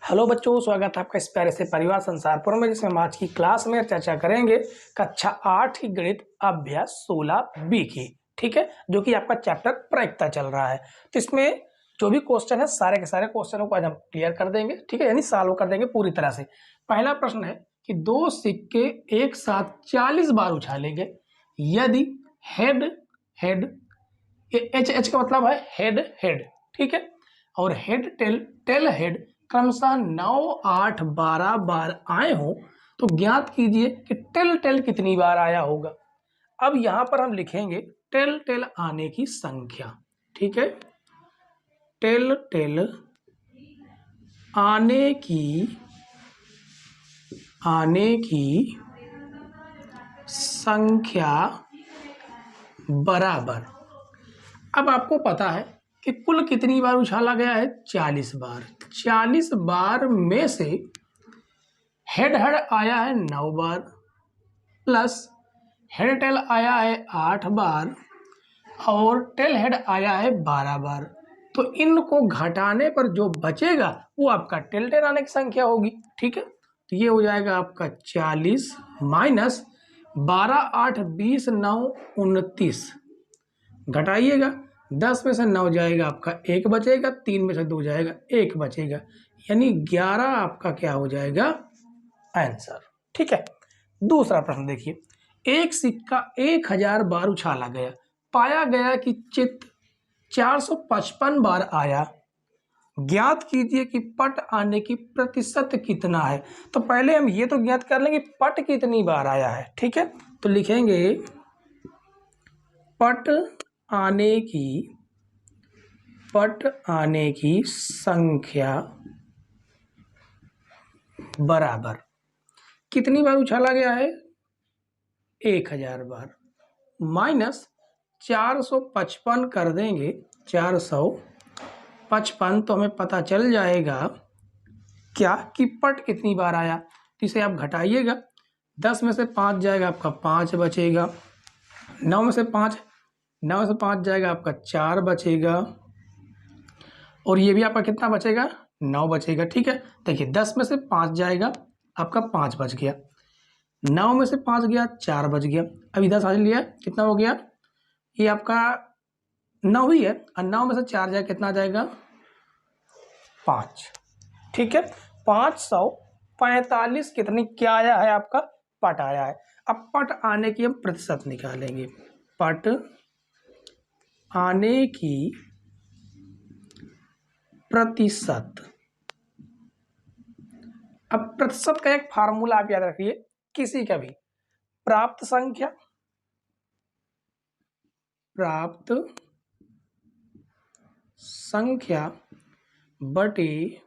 Hello बच्चों, स्वागत है आपका इस प्यारे से परिवार संसारपुर में, जिसमें हम आज की क्लास में चर्चा करेंगे कक्षा 8 की गणित अभ्यास 16 बी की। ठीक है, जो कि आपका चैप्टर प्रायिकता चल रहा है। तो इसमें जो भी क्वेश्चन है, सारे के सारे क्वेश्चनों को आज हम क्लियर कर देंगे। ठीक है, यानी सॉल्व कर देंगे पूरी तरह से। पहला प्रश्न है कि दो सिक्के एक साथ 40 बार उछालेंगे यदि हेड हेड, एच एच का मतलब है हेड हेड, ठीक है, और हेड टेल टेल हेड क्रमशः 9, 8, 12 बार आए हो तो ज्ञात कीजिए कि टेल टेल कितनी बार आया होगा। अब यहां पर हम लिखेंगे टेल टेल आने की संख्या। ठीक है, टेल टेल आने की संख्या बराबर। अब आपको पता है कि कुल कितनी बार उछाला गया है, 40 बार। 40 बार में से हेड हेड आया है 9 बार, प्लस हेड टेल आया है 8 बार, और टेल हेड आया है 12 बार। तो इनको घटाने पर जो बचेगा वो आपका टेल टेल आने की संख्या होगी। ठीक है, तो ये हो जाएगा आपका 40 माइनस 12, 8, 20, 9, 29। घटाइएगा, 10 में से 9 जाएगा आपका 1 बचेगा, 3 में से 2 जाएगा 1 बचेगा, यानी 11 आपका क्या हो जाएगा आंसर। ठीक है, दूसरा प्रश्न देखिए, एक सिक्का 1000 बार उछाला गया, पाया गया कि चित्त 455 बार आया, ज्ञात कीजिए कि पट आने की प्रतिशत कितना है। तो पहले हम ये तो ज्ञात कर लेंगे पट कितनी बार आया है। ठीक है, तो लिखेंगे पट आने की संख्या बराबर कितनी बार उछाला गया है, 1000 बार, माइनस 455 कर देंगे, 455, तो हमें पता चल जाएगा क्या कि पट कितनी बार आया। तो इसे आप घटाइएगा, 10 में से 5 जाएगा आपका 5 बचेगा, 9 में से 5 जाएगा आपका 4 बचेगा, और ये भी आपका कितना बचेगा, 9 बचेगा। ठीक है, देखिए 10 में से 5 जाएगा आपका 5 बच गया, 9 में से 5 गया 4 बच गया। अब इधर समझ लिया कितना हो गया, ये आपका 9 ही है, और 9 में से 4 जाएगा कितना जाएगा 5। ठीक है, 545 कितनी क्या आया है आपका पट आया है। अब पट आने की हम प्रतिशत निकालेंगे, पट आने की प्रतिशत। अब प्रतिशत का एक फार्मूला आप याद रखिए, किसी का भी प्राप्त संख्या बटे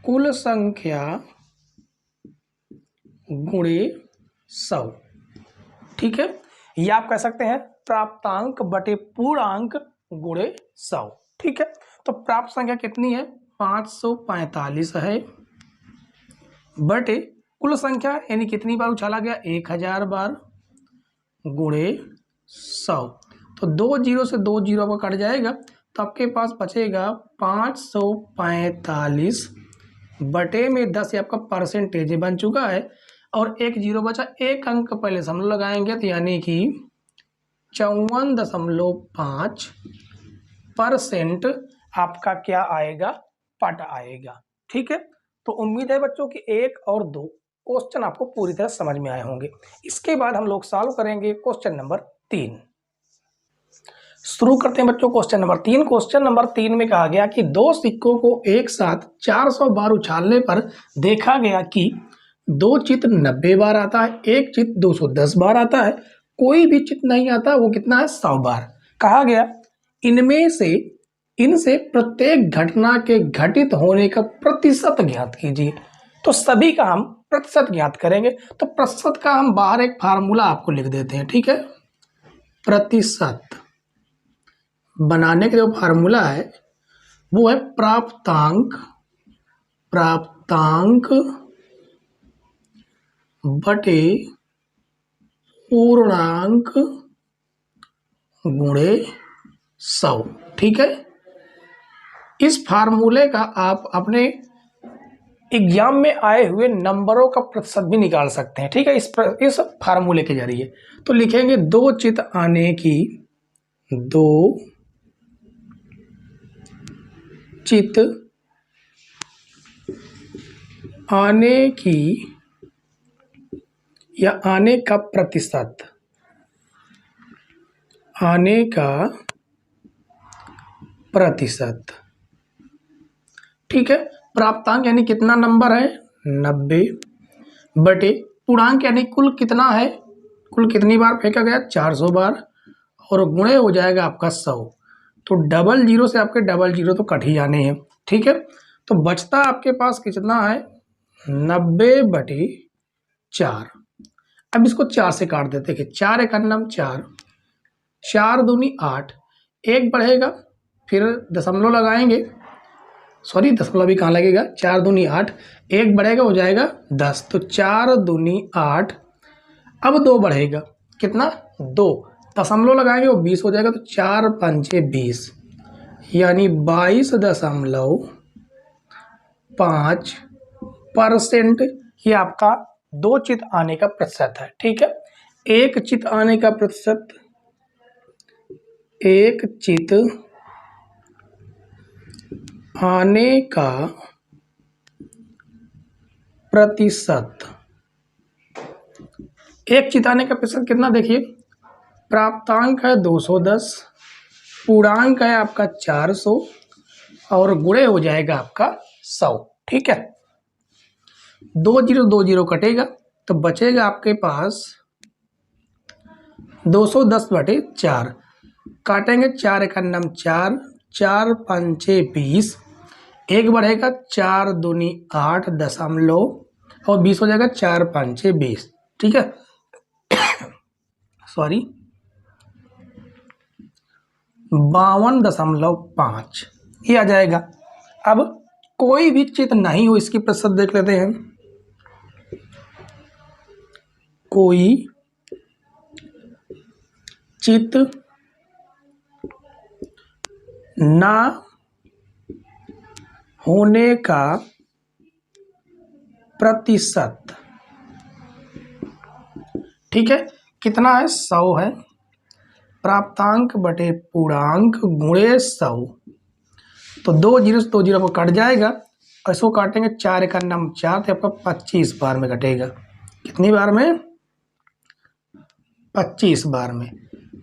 कुल संख्या गुणे 100। ठीक है, या आप कह सकते हैं प्राप्तांक बटे पूर्णांक गुणे 100। ठीक है, तो प्राप्त संख्या कितनी है, 545 है, बटे कुल संख्या यानी कितनी बार उछाला गया, 1000 बार, गुणे 100। तो 2 जीरो से 2 जीरो का कट जाएगा, तो आपके पास बचेगा 545 बटे में 10, आपका परसेंटेज बन चुका है, और 1 जीरो बचा, एक अंक पहले से हम लोग लगाएंगे, तो यानी कि 54.5% आपका क्या आएगा, पट आएगा। ठीक है, तो उम्मीद है बच्चों कि 1 और 2 क्वेश्चन आपको पूरी तरह समझ में आए होंगे। इसके बाद हम लोग सॉल्व करेंगे क्वेश्चन नंबर 3। शुरू करते हैं बच्चों क्वेश्चन नंबर 3। क्वेश्चन नंबर 3 में कहा गया कि दो सिक्कों को एक साथ 400 बार उछालने पर देखा गया कि दो चित्त 90 बार आता है, एक चित्त 210 बार आता है, कोई भी चित्त नहीं आता, वो कितना है 100 बार। कहा गया इनसे प्रत्येक घटना के घटित होने का प्रतिशत ज्ञात कीजिए। तो सभी का हम प्रतिशत ज्ञात करेंगे, तो प्रतिशत का हम बाहर एक फार्मूला आपको लिख देते हैं। ठीक है, प्रतिशत बनाने का जो फार्मूला है वो है प्राप्तांक बटे पूर्णांक गुणे 100। ठीक है, इस फार्मूले का आप अपने एग्जाम में आए हुए नंबरों का प्रतिशत भी निकाल सकते हैं। ठीक है, इस फार्मूले के जरिए तो लिखेंगे 2 चित आने की 2 चित आने की या आने का प्रतिशत, आने का प्रतिशत। ठीक है, प्राप्तांक यानी कितना नंबर है 90 बटे पूर्णांक यानी कुल कितना है, कुल कितनी बार फेंका गया 400 बार, और गुणे हो जाएगा आपका 100। तो 00 से आपके 00 तो कट ही जाने हैं। ठीक है, तो बचता आपके पास कितना है 90 बटे 4। अब इसको 4 से काट देते हैं। 4 एक अन्नम 4, 4 दूनी 8, एक बढ़ेगा फिर दशमलव लगाएंगे, सॉरी दशमलव भी कहाँ लगेगा, 4 दूनी 8, एक बढ़ेगा हो जाएगा 10, तो 4 दूनी 8। अब 2 बढ़ेगा कितना 2, दशमलव लगाएंगे वो 20 हो जाएगा, तो 4 पंचे 20 यानी 22.5%। ये आपका 2 चित आने का प्रतिशत है। ठीक है, 1 चित आने का प्रतिशत, 1 चित आने का प्रतिशत, 1 चित आने का प्रतिशत कितना देखिए, प्राप्तांक है 210, पूर्णांक है आपका 400 और गुणे हो जाएगा आपका 100। ठीक है, 20 कटेगा तो बचेगा आपके पास 210 बटे 4, काटेंगे 4 एक अन्नम 4, 4 पंचे 20, एक बढ़ेगा 4 दूनी 8 दशमलव और 20 हो जाएगा 4 पंचे 20। ठीक है, सॉरी 52.5 ये आ जाएगा। अब कोई भी चित नहीं हो इसकी प्रतिशत देख लेते हैं। कोई चित ना होने का प्रतिशत, ठीक है, कितना है 100 है, प्राप्तांक बटे पूर्णांक गुणे 100, तो 20 से 20 को कट जाएगा और इसको काटेंगे 4 एक अन्नम 4, तो आपका 25 बार में कटेगा। कितनी बार में 25 बार में,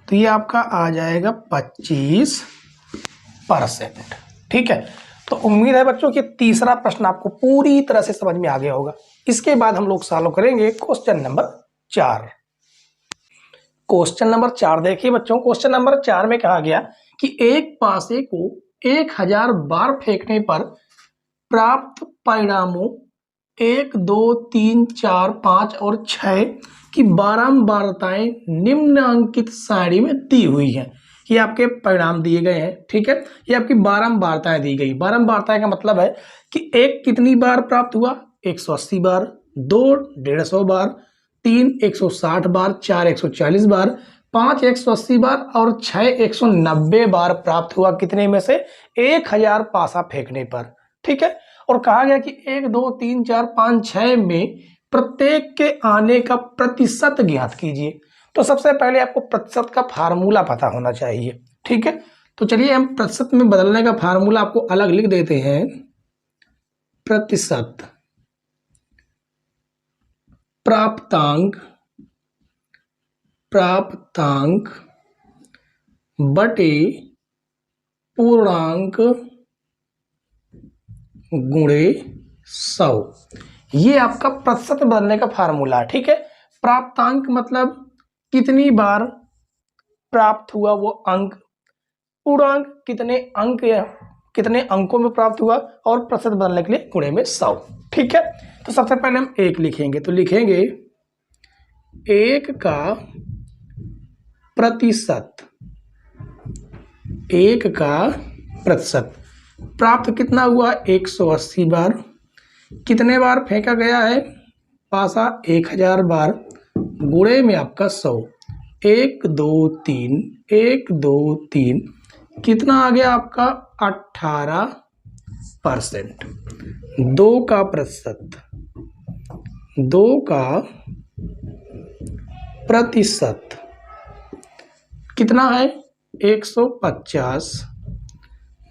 तो ये आपका आ जाएगा 25%। ठीक है, तो उम्मीद है बच्चों कि तीसरा प्रश्न आपको पूरी तरह से समझ में आ गया होगा। इसके बाद हम लोग सॉल्व करेंगे क्वेश्चन नंबर 4। क्वेश्चन नंबर 4 देखिए बच्चों, क्वेश्चन नंबर 4 में कहा गया कि एक पासे को 1000 बार फेंकने पर प्राप्त परिणामों 1, 2, 3, 4, 5 और 6 की बारंबारताएं निम्नलिखित सारणी में दी हुई हैं। ये आपके परिणाम दिए गए हैं। ठीक है, ये आपकी बारंबारताएं दी गई। बारंबारताएं का मतलब है कि एक कितनी बार प्राप्त हुआ 180 बार, 2 150 बार, 3 160 बार, 4 140 बार, 5 180 बार और 6 190 बार प्राप्त हुआ। कितने में से 1000 पासा फेंकने पर। ठीक है, और कहा गया कि 1, 2, 3, 4, 5, 6 में प्रत्येक के आने का प्रतिशत ज्ञात कीजिए। तो सबसे पहले आपको प्रतिशत का फार्मूला पता होना चाहिए। ठीक है, तो चलिए हम प्रतिशत में बदलने का फार्मूला आपको अलग लिख देते हैं। प्रतिशत प्राप्तांक बटे पूर्णांक गुणे 100, ये आपका प्रतिशत बदलने का फार्मूला है। ठीक है, प्राप्तांक मतलब कितनी बार प्राप्त हुआ वो अंक, पूर्णांक कितने अंक या कितने अंकों में प्राप्त हुआ, और प्रतिशत बदलने के लिए गुणे में 100। ठीक है, तो सबसे पहले हम 1 लिखेंगे, तो लिखेंगे 1 का प्रतिशत, 1 का प्रतिशत प्राप्त कितना हुआ 180 बार, कितने बार फेंका गया है पासा 1000 बार, गुणे में आपका 100, 1 2 3, 1 2 3, कितना आ गया आपका 18 परसेंट। 2 का प्रतिशत, 2 का प्रतिशत कितना है? 150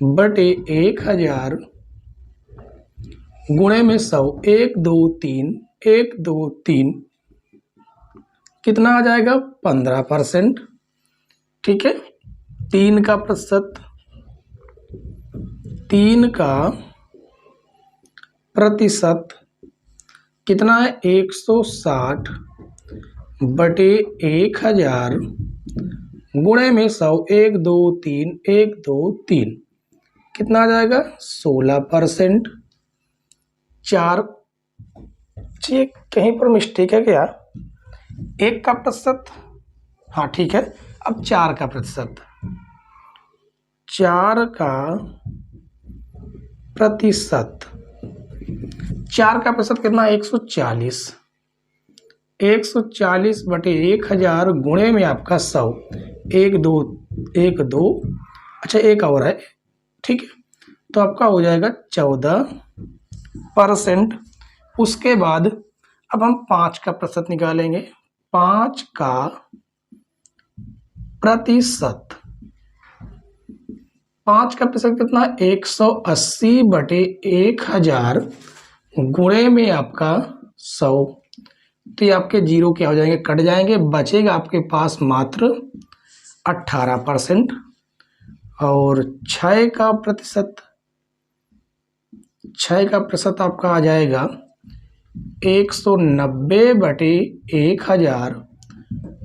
बटे 1000 गुणे में 100, 1 2 3, 1 2 3, कितना आ जाएगा? 15%। ठीक है, 3 का प्रतिशत, 3 का प्रतिशत कितना है? 160 बटे 1000 गुणे में 100, 1 2 3, 1 2 3, कितना आ जाएगा? 16%। 4, चेक कहीं पर मिस्टेक है क्या? 1 का प्रतिशत, हाँ ठीक है। अब 4 का प्रतिशत, 4 का प्रतिशत, 4 का प्रतिशत कितना? 140, 140 बटे 1000 गुणे में आपका 100, 1 2 1 2, अच्छा एक और है, ठीक है, तो आपका हो जाएगा 14%। उसके बाद अब हम 5 का प्रतिशत निकालेंगे। 5 का प्रतिशत, 5 का प्रतिशत कितना? 180 बटे 1000 गुणे में आपका 100, तो ये आपके जीरो क्या हो जाएंगे? कट जाएंगे, बचेगा आपके पास मात्र 18%। और 6 का प्रतिशत, 6 का प्रतिशत आपका आ जाएगा 190 बटे 1000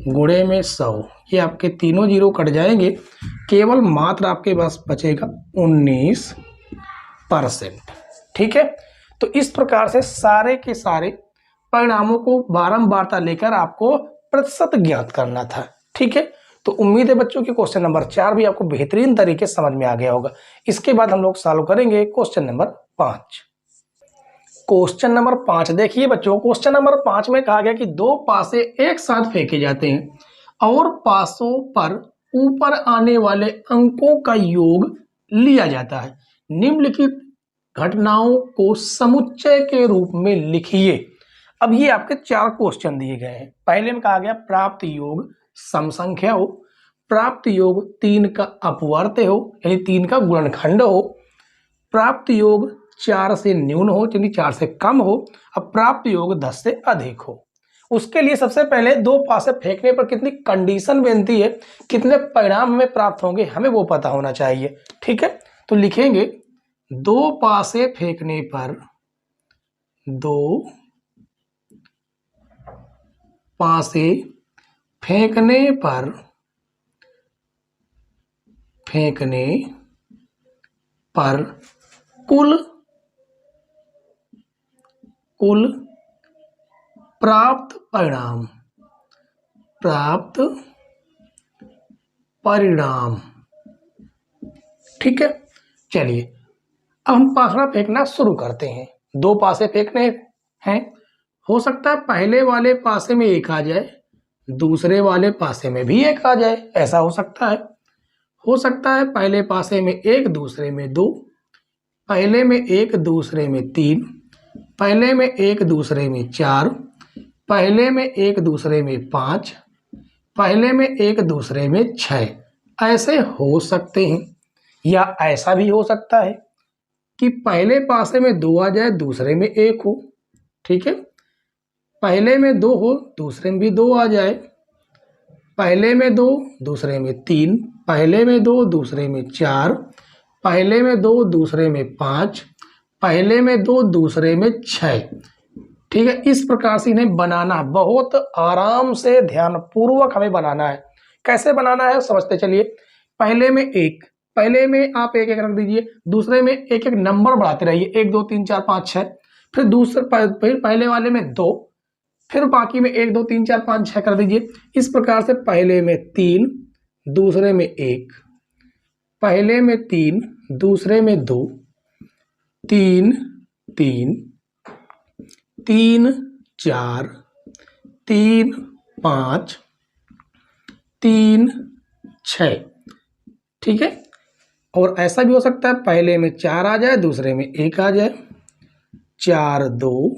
गुणे में 100, ये आपके तीनों जीरो कट जाएंगे, केवल मात्र आपके पास बचेगा 19%। ठीक है, तो इस प्रकार से सारे के सारे परिणामों को बारंबारता लेकर आपको प्रतिशत ज्ञात करना था। ठीक है, तो उम्मीद है बच्चों कि क्वेश्चन नंबर 4 भी आपको बेहतरीन तरीके से समझ में आ गया होगा। इसके बाद हम लोग सॉल्व करेंगे क्वेश्चन नंबर 5। क्वेश्चन नंबर 5 देखिए बच्चों, क्वेश्चन नंबर 5 में कहा गया कि 2 पासे एक साथ फेंके जाते हैं और पासों पर ऊपर आने वाले अंकों का योग लिया जाता है। निम्नलिखित घटनाओं को समुच्चय के रूप में लिखिए। अब ये आपके 4 क्वेश्चन दिए गए हैं। पहले में कहा गया प्राप्त योग सम संख्या हो, प्राप्त योग 3 का अपवर्त्य हो यानी 3 का गुणनखंड हो, प्राप्त योग 4 से न्यून हो यानी 4 से कम हो, अब प्राप्त योग 10 से अधिक हो। उसके लिए सबसे पहले 2 पासे फेंकने पर कितनी कंडीशन बनती है, कितने परिणाम हमें प्राप्त होंगे, हमें वो पता होना चाहिए। ठीक है, तो लिखेंगे 2 पासे फेंकने पर, 2 पासे फेंकने पर कुल प्राप्त परिणाम। ठीक है, चलिए अब हम पासा फेंकना शुरू करते हैं। 2 पासे फेंकने हैं, हो सकता है पहले वाले पासे में 1 आ जाए, दूसरे वाले पासे में भी 1 आ जाए, ऐसा हो सकता है। हो सकता है पहले पासे में 1, दूसरे में 2, पहले में 1, दूसरे में 3, पहले में 1, दूसरे में 4, पहले में 1, दूसरे में 5, पहले में 1, दूसरे में 6, ऐसे हो सकते हैं। या ऐसा भी हो सकता है कि पहले पासे में 2 आ जाए, दूसरे में 1 हो। ठीक है, पहले में 2 हो, दूसरे में भी 2 आ जाए, पहले में 2, दूसरे में 3, पहले में 2, दूसरे में 4, पहले में 2, दूसरे में 5, पहले में 2, दूसरे में 6। ठीक है, इस प्रकार से इन्हें बनाना, बहुत आराम से ध्यानपूर्वक हमें बनाना है। कैसे बनाना है समझते चलिए। पहले में 1, पहले में आप 1 1 रख दीजिए, दूसरे में 1 1 नंबर बढ़ाते रहिए, 1 2 3 4 5 6, फिर फिर पहले वाले में 2, फिर बाकी में 1 2 3 4 5 6 कर दीजिए। इस प्रकार से पहले में 3, दूसरे में 1, पहले में 3, दूसरे में 2, 3 3, 3 4, 3 5, 3 6। ठीक है, और ऐसा भी हो सकता है पहले में 4 आ जाए, दूसरे में 1 आ जाए। 4 2,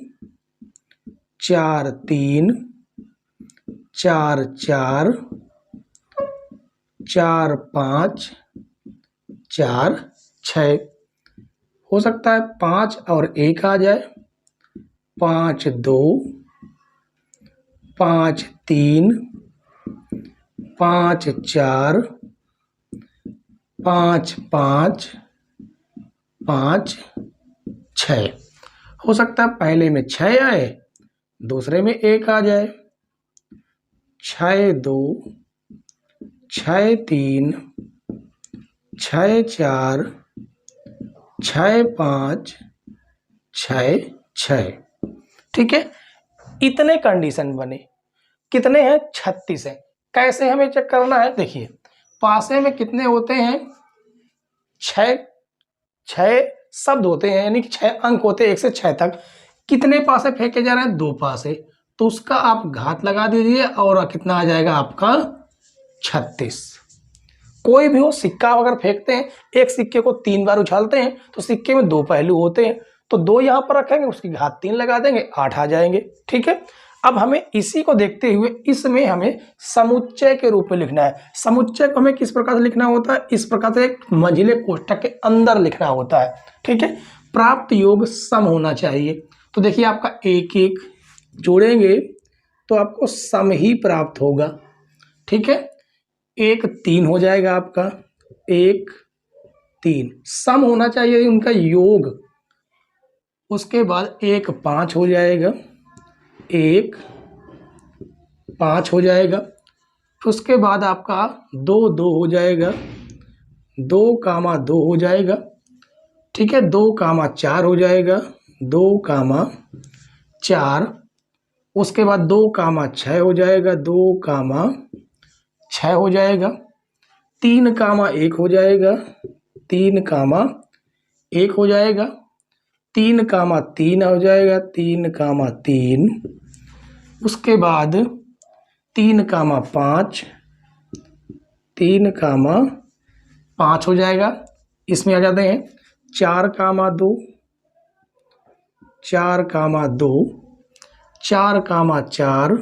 4 3, 4 4, 4 5, 4 6। हो सकता है 5 और 1 आ जाए। 5 2, 5 3, 5 4, 5 5, 5 6। हो सकता है पहले में 6 आए, दूसरे में 1 आ जाए। 6 2, 6 3, 6 4, 6 5, 6 6। ठीक है, इतने कंडीशन बने। कितने हैं? 36 है। कैसे हमें चेक करना है? देखिए, पासे में कितने होते हैं? 6 शब्द होते हैं, यानी कि 6 अंक होते हैं 1 से 6 तक। कितने पासे फेंके जा रहे हैं? 2 पासे। तो उसका आप घात लगा दीजिए और कितना आ जाएगा आपका? 36। कोई भी हो, सिक्का अगर फेंकते हैं, एक सिक्के को 3 बार उछालते हैं तो सिक्के में 2 पहलू होते हैं, तो 2 यहां पर रखेंगे, उसकी घात 3 लगा देंगे, 8 आ जाएंगे। ठीक है, अब हमें इसी को देखते हुए इसमें हमें समुच्चय के रूप में लिखना है। समुच्चय को हमें किस प्रकार से लिखना होता है? इस प्रकार से एक मंझले कोष्ठक के अंदर लिखना होता है। ठीक है, प्राप्त योग सम होना चाहिए। तो देखिए, आपका 1 1 जोड़ेंगे तो आपको सम ही प्राप्त होगा। ठीक है, 1 3 हो जाएगा आपका, 1 3 सम होना चाहिए उनका योग। उसके बाद 1 5 हो जाएगा, 1 5 हो जाएगा। उसके बाद आपका 2 2 हो जाएगा, 2 कामा 2 हो जाएगा। ठीक है, 2 कामा 4 हो जाएगा, 2 कामा 4। उसके बाद 2 कामा 6 हो जाएगा, 2 कामा 6 हो जाएगा। 3 कामा 1 हो जाएगा, 3 कामा 1 हो जाएगा। 3 कामा 3 हो जाएगा, 3 कामा 3। उसके बाद 3 कामा 5, 3 कामा 5 हो जाएगा। इसमें आ जाते हैं 4 कामा 2, 4 कामा 2, 4 कामा 4,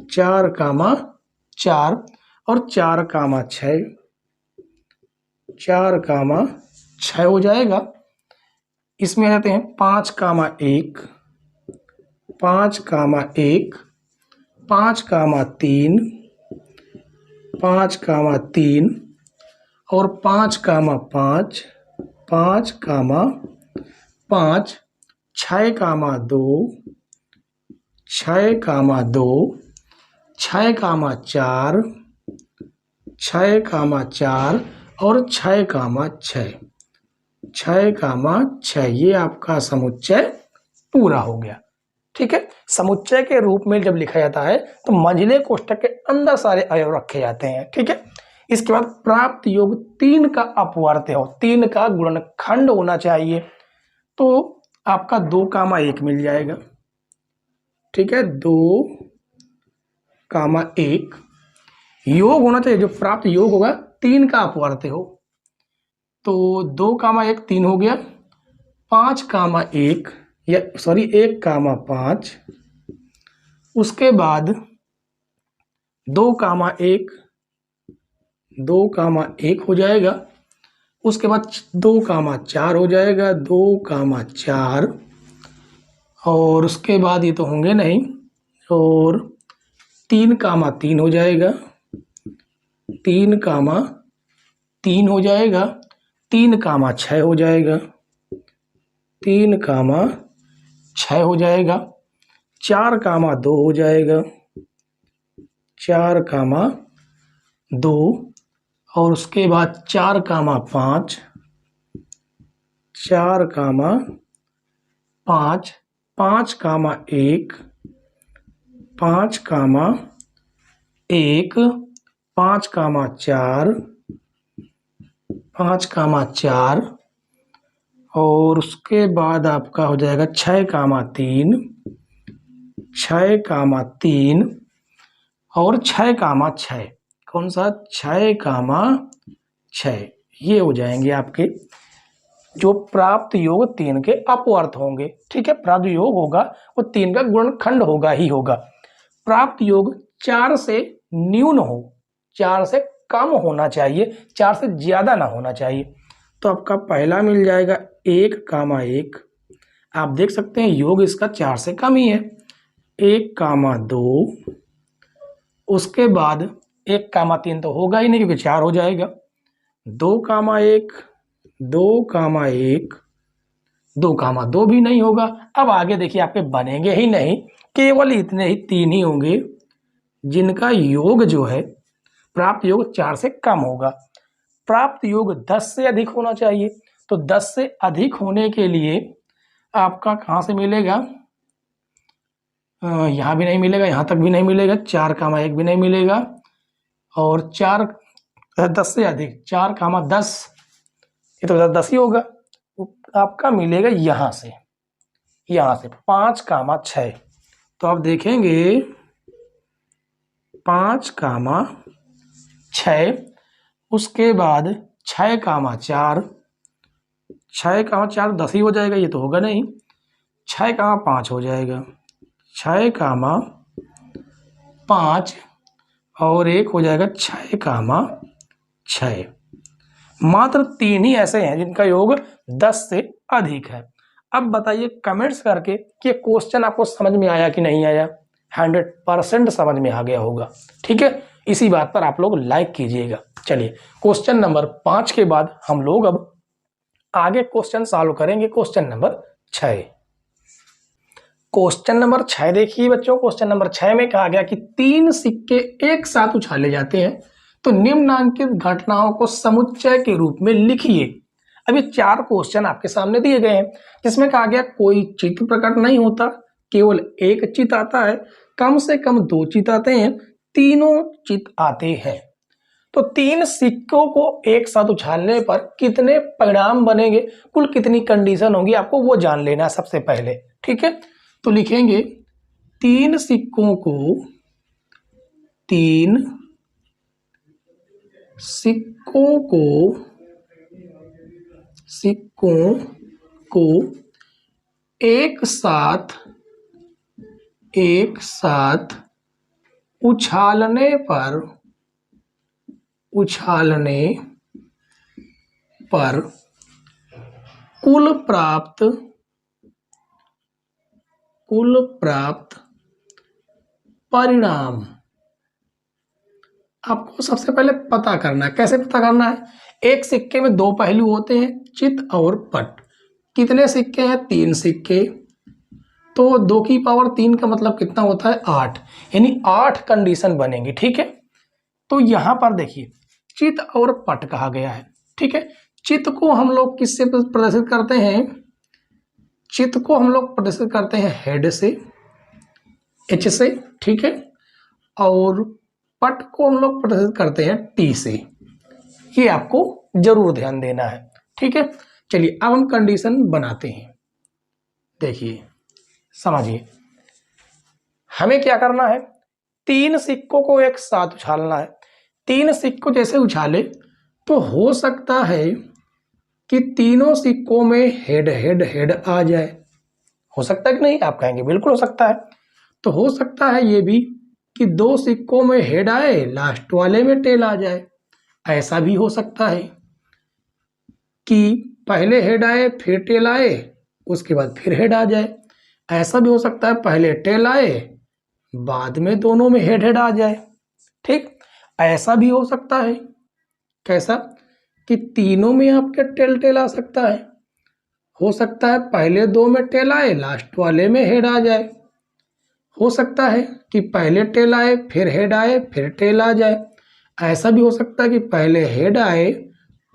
4 कामा 4 और 4 कामा 6, 4 कामा 6 हो जाएगा। इसमें आ जाते हैं 5 कामा 1, 5 कामा 1, 5 कामा 3, 5 कामा 3 और 5 कामा 5, 5 कामा 5, 6 कामा 2, 6 कामा 2, 6 कामा 4, 6 कामा 4 और 6 कामा 6, 6 कामा 6। ये आपका समुच्चय पूरा हो गया। ठीक है, समुच्चय के रूप में जब लिखा जाता है तो मंझले कोष्ठक के अंदर सारे अवयव रखे जाते हैं। ठीक है, इसके बाद प्राप्त योग 3 का अपवर्त्य हो, 3 का गुणनखंड होना चाहिए। तो आपका 2 कामा 1 मिल जाएगा। ठीक है, 2 कामा 1 योग होना चाहिए, जो प्राप्त योग होगा 3 का अपवर्त्य हो। तो 2 कामा 1 3 हो गया। 5 कामा 1 या सॉरी 1 कामा 5। उसके बाद 2 कामा 1, 2 कामा 1 हो जाएगा। उसके बाद 2 कामा 4 हो जाएगा, 2 कामा 4 और उसके बाद ये तो होंगे नहीं, और 3 कामा 3 हो जाएगा, 3 कामा 3 हो जाएगा, 3 कामा 6 हो जाएगा, 3 कामा 6 हो जाएगा। 4 कामा 2 हो जाएगा, 4 कामा 2 और उसके बाद 4 कामा 5, 4 कामा 5, 5 कामा 1, 5 कामा 1, 5 कामा 4, 5 कामा 4 और उसके बाद आपका हो जाएगा 6 कामा 3, 6 कामा 3 और 6 कामा 6। कौन सा? 6 कामा 6। ये हो जाएंगे आपके जो प्राप्त योग 3 के अपवर्त होंगे। ठीक है, प्राप्त योग होगा वो 3 का गुणनखंड होगा ही होगा। प्राप्त योग 4 से न्यून हो, 4 से कम होना चाहिए, 4 से ज्यादा ना होना चाहिए। तो आपका पहला मिल जाएगा 1,1। आप देख सकते हैं योग इसका 4 से कम ही है। 1,2, उसके बाद 1,3 तो होगा ही नहीं क्योंकि 4 हो जाएगा। 2,1, 2,1, 2,2 भी नहीं होगा। अब आगे देखिए आपके बनेंगे ही नहीं, केवल इतने ही 3 ही होंगे जिनका योग जो है प्राप्त योग 4 से कम होगा। प्राप्त योग 10 से अधिक होना चाहिए। तो 10 से अधिक होने के लिए आपका कहाँ से मिलेगा, यहाँ भी नहीं मिलेगा, यहाँ तक भी नहीं मिलेगा, 4,1 भी नहीं मिलेगा, और 10 से अधिक 4,10, ये तो 10 ही होगा। आपका मिलेगा यहाँ से 5,6। तो आप देखेंगे 5,6, उसके बाद 6,4, 6,4 10 ही हो जाएगा, ये तो होगा नहीं। 6,5 हो जाएगा, 6,5 और एक हो जाएगा 6,6। मात्र 3 ही ऐसे हैं जिनका योग 10 से अधिक है। अब बताइए कमेंट्स करके कि क्वेश्चन आपको समझ में आया कि नहीं आया। 100% समझ में आ गया होगा। ठीक है, इसी बात पर आप लोग लाइक कीजिएगा। चलिए क्वेश्चन नंबर 5 के बाद हम लोग अब आगे क्वेश्चन सॉल्व करेंगे। क्वेश्चन नंबर 6, क्वेश्चन नंबर 6 देखिए बच्चों। क्वेश्चन नंबर 6 में कहा गया कि 3 सिक्के एक साथ उछाले जाते हैं तो निम्नांकित घटनाओं को समुच्चय के रूप में लिखिए। अभी 4 क्वेश्चन आपके सामने दिए गए हैं जिसमें कहा गया कोई चित्र प्रकट नहीं होता, केवल एक चित्र आता है, कम से कम 2 चित्र आते हैं, तीनों चित्र आते हैं। तो 3 सिक्कों को एक साथ उछालने पर कितने परिणाम बनेंगे, कुल कितनी कंडीशन होगी, आपको वो जान लेना है सबसे पहले। ठीक है, तो लिखेंगे 3 सिक्कों को एक साथ उछालने पर कुल प्राप्त परिणाम आपको सबसे पहले पता करना है। कैसे पता करना है, एक सिक्के में 2 पहलू होते हैं, चित और पट। कितने सिक्के हैं, 3 सिक्के, तो 2 की पावर 3 का मतलब कितना होता है, 8, यानी 8 कंडीशन बनेंगी। ठीक है, तो यहां पर देखिए चित और पट कहा गया है। ठीक है, चित को हम लोग किससे प्रदर्शित करते हैं, चित को हम लोग प्रदर्शित करते हैं हेड से, एच से। ठीक है, और पट को हम लोग प्रदर्शित करते हैं टी से। ये आपको जरूर ध्यान देना है। ठीक है, चलिए अब हम कंडीशन बनाते हैं। देखिए समझिए, हमें क्या करना है, 3 सिक्कों को एक साथ उछालना है। 3 सिक्कों जैसे उछाले तो हो सकता है कि तीनों सिक्कों में हेड आ जाए। हो सकता है कि नहीं, आप कहेंगे बिल्कुल हो सकता है। तो हो सकता है ये भी कि 2 सिक्कों में हेड आए, लास्ट वाले में टेल आ जाए। ऐसा भी हो सकता है कि पहले हेड आए फिर टेल आए, उसके बाद फिर हेड आ जाए। ऐसा भी हो सकता है पहले टेल आए, बाद में दोनों में हेड आ जाए। ठीक, ऐसा भी हो सकता है, कैसा कि तीनों में आपके टेल आ सकता है। हो सकता है पहले 2 में टेल आए, लास्ट वाले में हेड आ जाए। हो सकता है कि पहले टेल आए फिर हेड आए फिर टेल आ जाए। ऐसा भी हो सकता है कि पहले हेड आए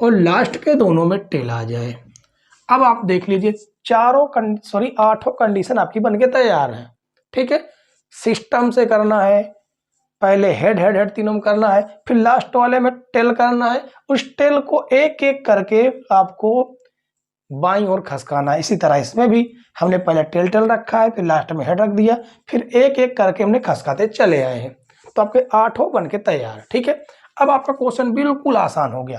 और लास्ट के दोनों में टेल आ जाए। अब आप देख लीजिए 8 कंडीशन आपकी बनके तैयार है। ठीक है, सिस्टम से करना है, पहले हेड तीनों में करना है, फिर लास्ट वाले में टेल करना है। उस टेल को एक एक करके आपको बाईं ओर खसकाना है। इसी तरह इसमें भी हमने पहले टेल रखा है, फिर लास्ट में हेड रख दिया, फिर एक एक करके हमने खसकाते चले आए हैं। तो आपके 8 बन के तैयार। ठीक है, अब आपका क्वेश्चन बिल्कुल आसान हो गया।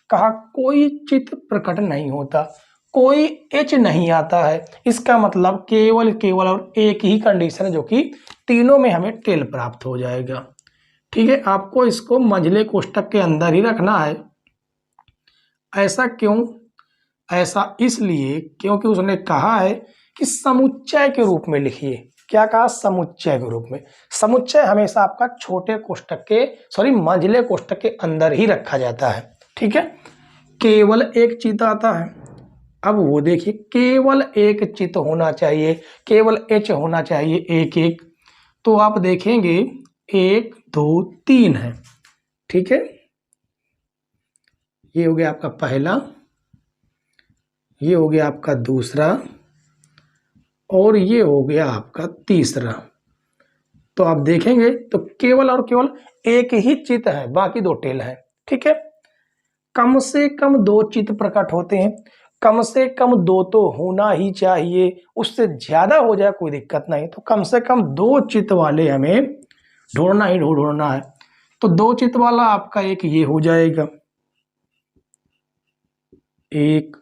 कहा कोई चित्त प्रकट नहीं होता, कोई एच नहीं आता है। इसका मतलब केवल केवल और एक ही कंडीशन है जो कि तीनों में हमें टेल प्राप्त हो जाएगा। ठीक है, आपको इसको मंझले कोष्टक के अंदर ही रखना है। ऐसा क्यों? ऐसा इसलिए क्योंकि उसने कहा है कि समुच्चय के रूप में लिखिए। क्या कहा? समुच्चय के रूप में। समुच्चय हमेशा आपका छोटे कोष्टक के मंझले कोष्टक के अंदर ही रखा जाता है। ठीक है, केवल एक चित्त आता है। अब वो देखिए, केवल एक चित्त होना चाहिए, केवल एच होना चाहिए, एक एक। तो आप देखेंगे 1 2 3 है। ठीक है, ये हो गया आपका पहला, ये हो गया आपका दूसरा, और ये हो गया आपका तीसरा। तो आप देखेंगे तो केवल और केवल एक ही चित्त है, बाकी दो टेल है। ठीक है, कम से कम दो चित्त प्रकट होते हैं, कम से कम दो तो होना ही चाहिए, उससे ज्यादा हो जाए कोई दिक्कत नहीं। तो कम से कम दो चित्त वाले हमें ढूंढना है। तो दो चित्त वाला आपका एक ये हो जाएगा, एक।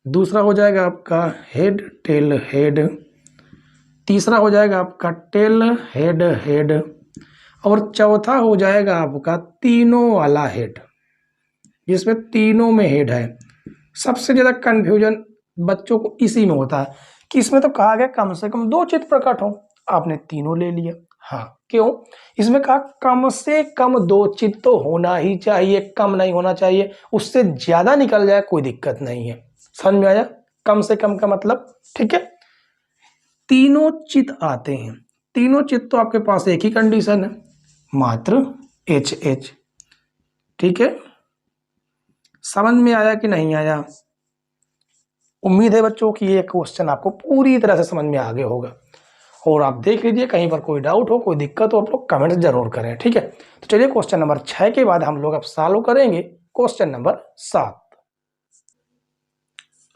दूसरा हो जाएगा आपका हेड टेल हेड। तीसरा हो जाएगा आपका टेल हेड हेड। और चौथा हो जाएगा आपका तीनों वाला हेड, जिसमें तीनों में हेड है। सबसे ज्यादा कंफ्यूजन बच्चों को इसी में होता है कि इसमें तो कहा गया कम से कम दो चित्त प्रकट हो, आपने तीनों ले लिया। हाँ, क्यों? इसमें कहा कम से कम दो चित्त तो होना ही चाहिए, कम नहीं होना चाहिए। उससे ज्यादा निकल जाए कोई दिक्कत नहीं है। समझ में आया? कम से कम का मतलब। ठीक है, तीनों चित्त आते हैं। तीनों चित्त तो आपके पास एक ही कंडीशन है, मात्र एच एच। ठीक है, समझ में आया कि नहीं आया? उम्मीद है बच्चों कि ये क्वेश्चन आपको पूरी तरह से समझ में आ गया होगा। और आप देख लीजिए, कहीं पर कोई डाउट हो, कोई दिक्कत हो, आप लोग कमेंट जरूर करें। ठीक है, तो चलिए क्वेश्चन नंबर 6 के बाद हम लोग अब सॉल्व करेंगे क्वेश्चन नंबर 7।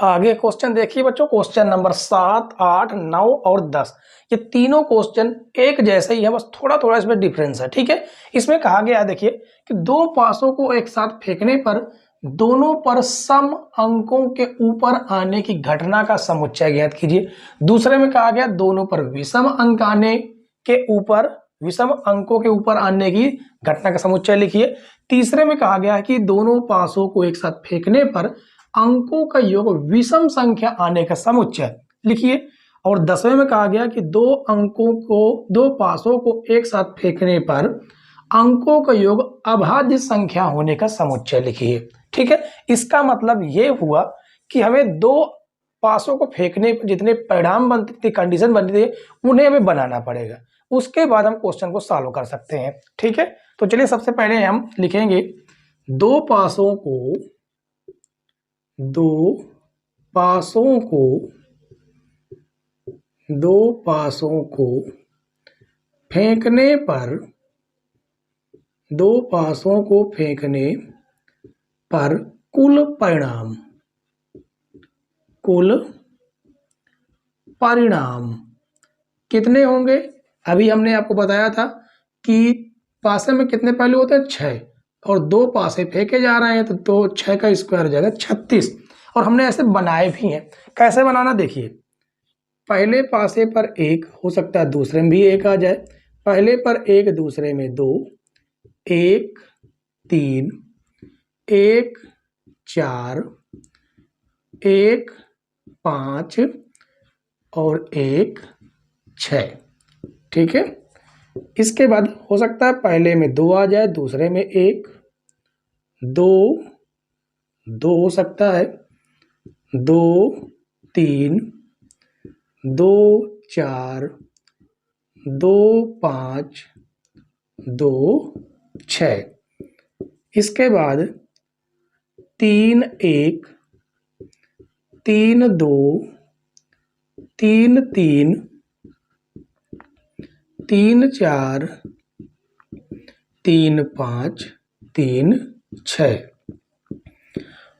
आगे क्वेश्चन देखिए बच्चों, क्वेश्चन नंबर 7 8 9 और 10, ये तीनों क्वेश्चन एक जैसे ही है, बस थोड़ा थोड़ा इसमें डिफरेंस है। ठीक है, इसमें कहा गया है देखिए कि दो पासों को एक साथ फेंकने पर दोनों पर सम अंकों के ऊपर आने की घटना का समुच्चय ज्ञात कीजिए। दूसरे में कहा गया दोनों पर विषम अंक आने के ऊपर, विषम अंकों के ऊपर आने की घटना का समुच्चय लिखिए। तीसरे में कहा गया है कि दोनों पासों को एक साथ फेंकने पर अंकों का योग विषम संख्या आने का समुच्चय लिखिए। और 10वें में कहा गया कि दो पासों को एक साथ फेंकने पर अंकों का योग अभाज्य संख्या होने का समुच्चय लिखिए। ठीक है, इसका मतलब ये हुआ कि हमें दो पासों को फेंकने पर जितने परिणाम बनते थे, कंडीशन बनती थी, उन्हें हमें बनाना पड़ेगा। उसके बाद हम क्वेश्चन को सॉल्व कर सकते हैं। ठीक है, तो चलिए सबसे पहले हम लिखेंगे दो पासों को फेंकने पर, दो पासों को फेंकने पर कुल परिणाम कितने होंगे? अभी हमने आपको बताया था कि पासे में कितने पहलू होते हैं? 6, और दो पासे फेंके जा रहे हैं तो 6 का स्क्वायर हो जाएगा 36। और हमने ऐसे बनाए भी हैं। कैसे बनाना देखिए, पहले पासे पर एक हो सकता है, दूसरे में भी एक आ जाए। पहले पर एक, दूसरे में 2, 1 3, 1 4, 1 5 और 1 6। ठीक है, इसके बाद हो सकता है पहले में 2 आ जाए, दूसरे में 1, 2 2 हो सकता है, 2 3, 2 4, 2 5, 2 6। इसके बाद 3 1, 3 2, 3 3, 3 4, 3 5, 3 6।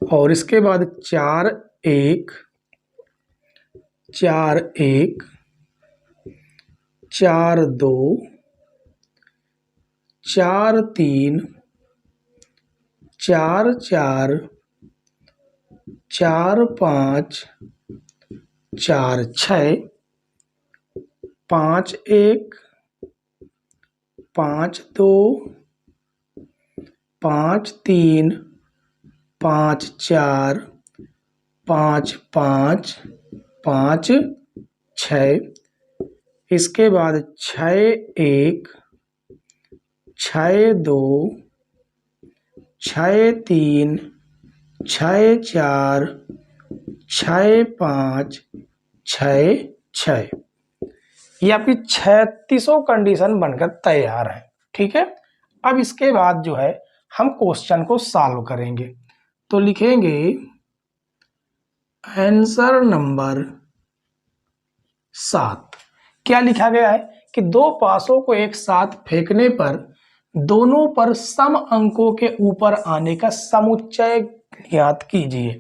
और इसके बाद 4 1, 4 1, 4 2, 4 3, 4 4 4 5 4 6 5 1 5 2 5 3 5 4 5 5 5 6। इसके बाद 6 1 6 2 6 3 6 4 6 5 6 6। ये आपकी 36 कंडीशन बनकर तैयार है। ठीक है, अब इसके बाद जो है हम क्वेश्चन को सॉल्व करेंगे। तो लिखेंगे आंसर नंबर 7। क्या लिखा गया है कि दो पासों को एक साथ फेंकने पर दोनों पर सम अंकों के ऊपर आने का समुच्चय ज्ञात कीजिए।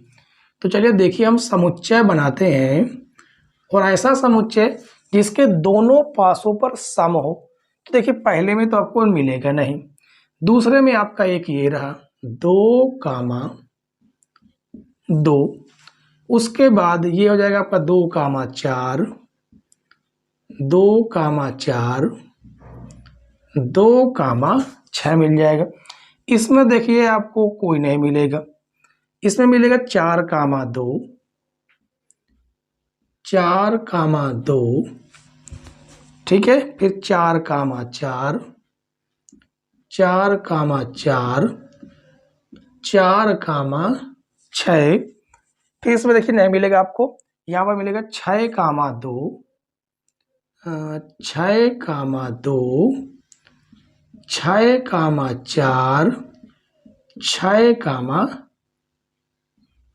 तो चलिए देखिए, हम समुच्चय बनाते हैं, और ऐसा समुच्चय जिसके दोनों पासों पर सम हो। तो देखिए, पहले में तो आपको मिलेगा नहीं, दूसरे में आपका एक ये रहा 2 कामा 2, उसके बाद ये हो जाएगा आपका 2 कामा 4 2 कामा 4 2 कामा 6 मिल जाएगा। इसमें देखिए आपको कोई नहीं मिलेगा, इसमें मिलेगा 4 कामा 2 4 कामा 2, ठीक है, फिर 4 कामा 4 4 कामा 4 4 कामा 6। फिर इसमें देखिए नहीं मिलेगा आपको, यहाँ पर मिलेगा 6 कामा 2 6 कामा 2 6 कामा 4 6 कामा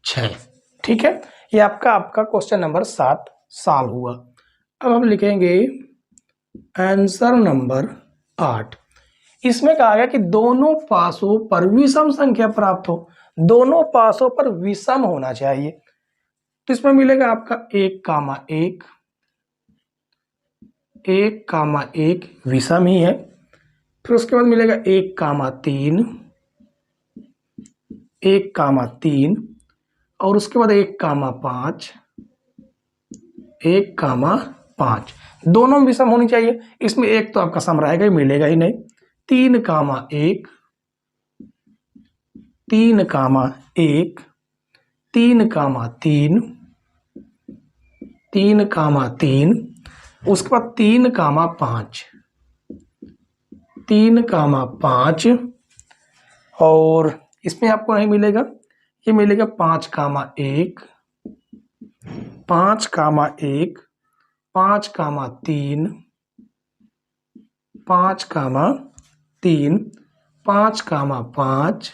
6। ठीक है, ये आपका क्वेश्चन नंबर 7 सॉल्व हुआ। अब हम लिखेंगे आंसर नंबर 8। इसमें कहा गया कि दोनों पासों पर विषम संख्या प्राप्त हो, दोनों पासों पर विषम होना चाहिए। तो इसमें मिलेगा आपका 1 कामा 1 1 कामा 1 विषम ही है। फिर उसके बाद मिलेगा 1 कामा 3 1 कामा 3, और उसके बाद 1 कामा 5 1 कामा 5, दोनों विषम होनी चाहिए। इसमें एक तो आपका सम रहेगा ही, मिलेगा ही नहीं। 3 कामा 1 3 कामा 1 3 कामा 3 3 कामा 3, उसके बाद 3 कामा 5 3 कामा 5, और इसमें आपको नहीं मिलेगा, ये मिलेगा 5 कामा 1 5 कामा 1 5 कामा 3 5 कामा 3 5 कामा 5,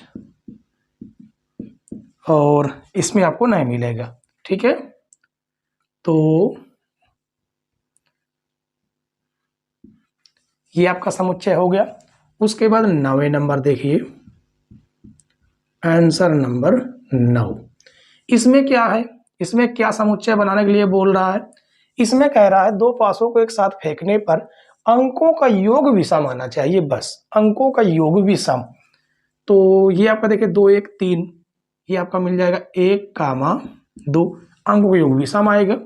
और इसमें आपको नहीं मिलेगा। ठीक है, तो ये आपका समुच्चय हो गया। उसके बाद 9वें नंबर देखिए, आंसर नंबर 9। इसमें क्या है, इसमें क्या समुच्चय बनाने के लिए बोल रहा है। इसमें कह रहा है दो पासों को एक साथ फेंकने पर अंकों का योग विषम आना चाहिए, बस अंकों का योग विषम। तो ये आपका देखिए 2 1 3, ये आपका मिल जाएगा 1 कामा 2, अंकों का योग विषम आएगा।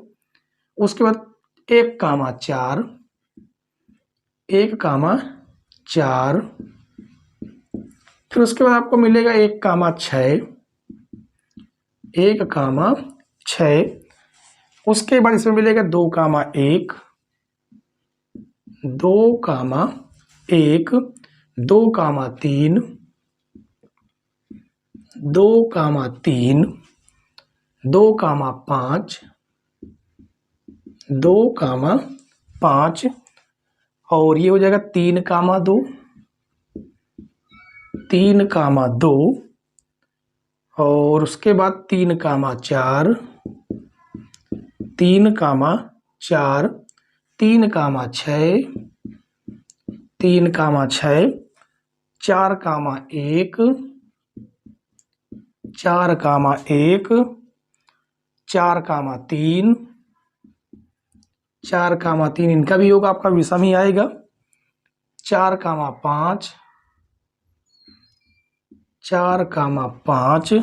उसके बाद 1 कामा 4 1 कामा 4, फिर उसके बाद आपको मिलेगा 1 कामा 6 1 कामा 6, उसके बाद इसमें मिलेगा 2 कामा 1 2 कामा 1 2 कामा 3 2 कामा 3 2 कामा 5 2 कामा 5, और ये हो जाएगा 3 कामा 2 3 कामा 2, और उसके बाद 3 कामा 4 3 कामा 4 3 कामा 6 3 कामा 6 4 कामा 1 4 कामा 1 4 कामा 3 4 कामा 3, इनका भी योग आपका विषम ही आएगा। 4 कामा 5 4,5।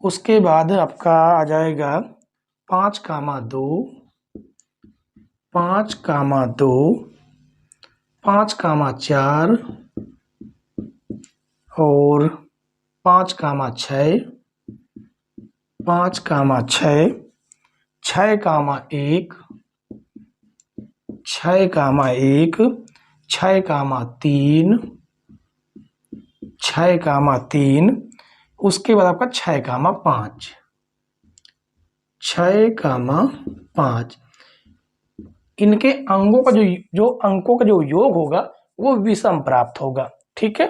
उसके बाद आपका आ जाएगा 5,2, 5,2, 5,4 और 5,6, 5,6, 6,1, 6,1, 6,3, 6,3। उसके बाद आपका 6,5, 6,5। इनके अंगों का जो अंकों का जो योग होगा वो विषम प्राप्त होगा। ठीक है,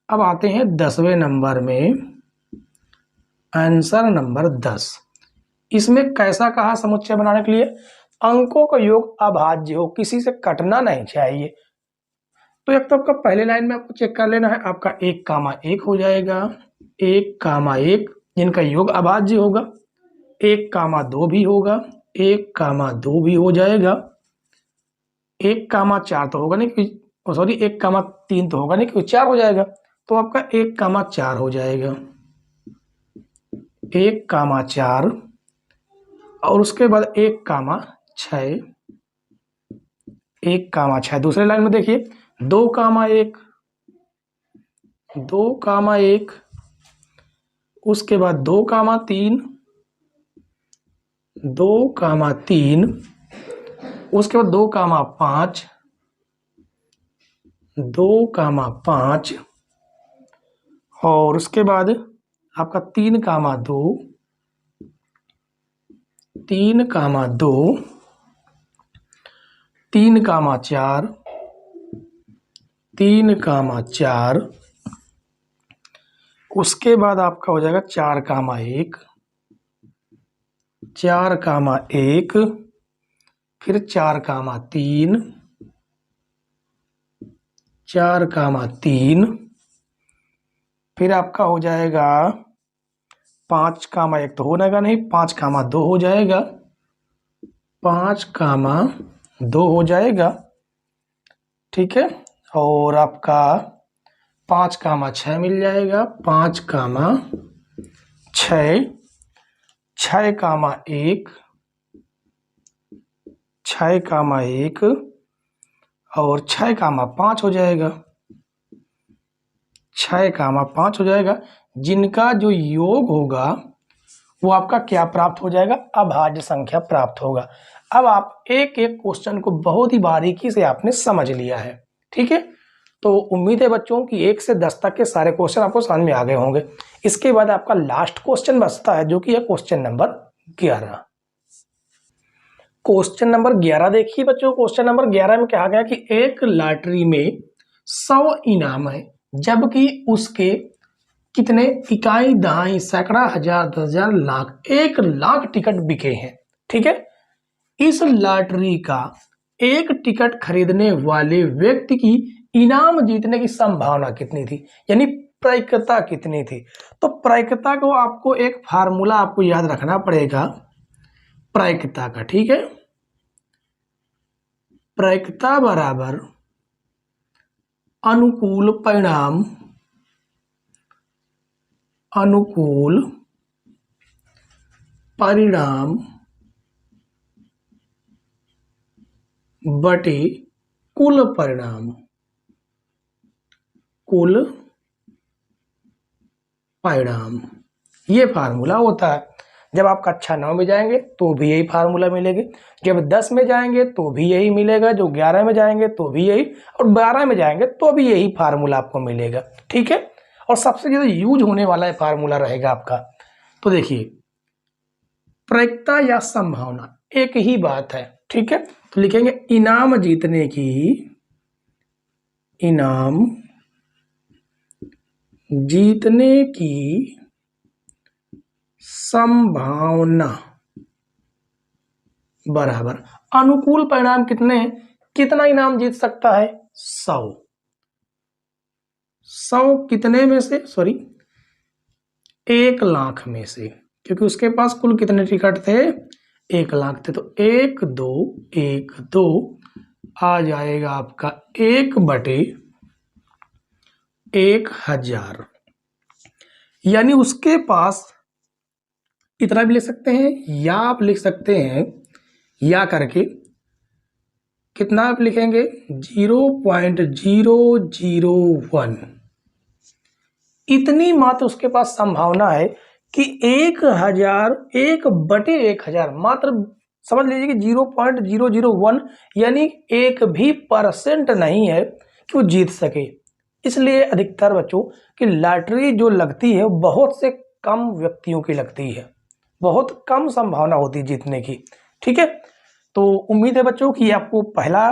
अब आते हैं 10वें नंबर में, आंसर नंबर 10। इसमें कैसा कहा समुच्चय बनाने के लिए? अंकों का योग अभाज्य हो, किसी से कटना नहीं चाहिए। तो एक तो आपका पहले लाइन में आपको चेक कर लेना है, आपका 1,1 हो जाएगा, 1,1 जिनका योग अभाज्य होगा, 1,2 भी होगा, 1,2 भी हो जाएगा, 1,4 तो होगा नहीं, सॉरी 1,3 तो होगा नहीं, क्योंकि 4 हो जाएगा, तो आपका 1,4 हो जाएगा, 1,4। और उसके बाद 1,6, 1,6। दूसरे लाइन में देखिए 2,1, 2,1। उसके बाद 2,3, 2,3। उसके बाद 2,5, 2,5। और उसके बाद आपका 3,2, 3,2, 3,4, 3,4। उसके बाद आपका हो जाएगा 4,1, 4,1, फिर 4,3, 4,3। फिर आपका हो जाएगा 5,1 तो होगा नहीं, 5,2 हो जाएगा, 5,2 हो जाएगा। ठीक है, और आपका 5,6 मिल जाएगा, 5,6, 6,1, 6,1 और 6,5 हो जाएगा, 6,5 हो जाएगा। जिनका जो योग होगा वो आपका क्या प्राप्त हो जाएगा? अभाज्य संख्या प्राप्त होगा। अब आप एक एक क्वेश्चन को बहुत ही बारीकी से आपने समझ लिया है। ठीक है, तो उम्मीद है बच्चों कि 1 से 10 तक के सारे क्वेश्चन आपको समझ में आ गए होंगे। इसके बाद आपका लास्ट क्वेश्चन बचता है, जो कि है क्वेश्चन नंबर 11। क्वेश्चन नंबर 11 देखिए बच्चों, क्वेश्चन नंबर 11 में कहा गया कि एक लॉटरी में 100 इनाम है, जबकि उसके कितने इकाई, दहाई, सैकड़ा, हजार, 10,000, लाख, 1,00,000 टिकट बिके हैं। ठीक है, इस लॉटरी का एक टिकट खरीदने वाले व्यक्ति की इनाम जीतने की संभावना कितनी थी, यानी प्रायिकता कितनी थी। तो प्रायिकता को आपको एक फार्मूला आपको याद रखना पड़ेगा प्रायिकता का। ठीक है, प्रायिकता बराबर अनुकूल परिणाम, अनुकूल परिणाम बटे कुल परिणाम, कुल परिणाम। ये फार्मूला होता है। जब आप कक्षा 9 में जाएंगे तो भी यही फार्मूला मिलेगी, जब 10 में जाएंगे तो भी यही मिलेगा, जो 11 में जाएंगे तो भी यही, और 12 में जाएंगे तो भी यही फार्मूला आपको मिलेगा। ठीक है, और सबसे ज्यादा यूज होने वाला फार्मूला रहेगा आपका। तो देखिए, प्रायिकता या संभावना एक ही बात है। ठीक है, तो लिखेंगे इनाम जीतने की, इनाम जीतने की संभावना बराबर अनुकूल परिणाम कितने हैं, कितना इनाम जीत सकता है? 100। 100 कितने में से, सॉरी 1,00,000 में से, क्योंकि उसके पास कुल कितने टिकट थे? 1,00,000 थे। तो 1, 2, 1, 2 आ जाएगा आपका 1/1000। यानी उसके पास इतना भी लिख सकते हैं, या आप लिख सकते हैं या करके कितना आप लिखेंगे 0.001। इतनी मात्र उसके पास संभावना है कि 1000 1/1000 मात्र समझ लीजिए कि 0.001 यानी 1% नहीं है कि वो जीत सके। इसलिए अधिकतर बच्चों की लॉटरी जो लगती है बहुत से कम व्यक्तियों की लगती है, बहुत कम संभावना होती है जीतने की। ठीक है, तो उम्मीद है बच्चों कि आपको पहला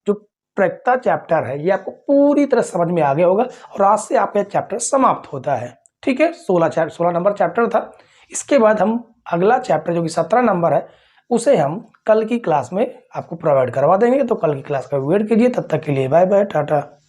जो प्रायिकता चैप्टर है ये आपको पूरी तरह समझ में आ गया होगा और आज से आपका चैप्टर समाप्त होता है। ठीक है, 16 नंबर चैप्टर था। इसके बाद हम अगला चैप्टर जो कि 17 नंबर है उसे हम कल की क्लास में आपको प्रोवाइड करवा देंगे। तो कल की क्लास का वेट कीजिए, तब तक के लिए बाय बाय, टाटा।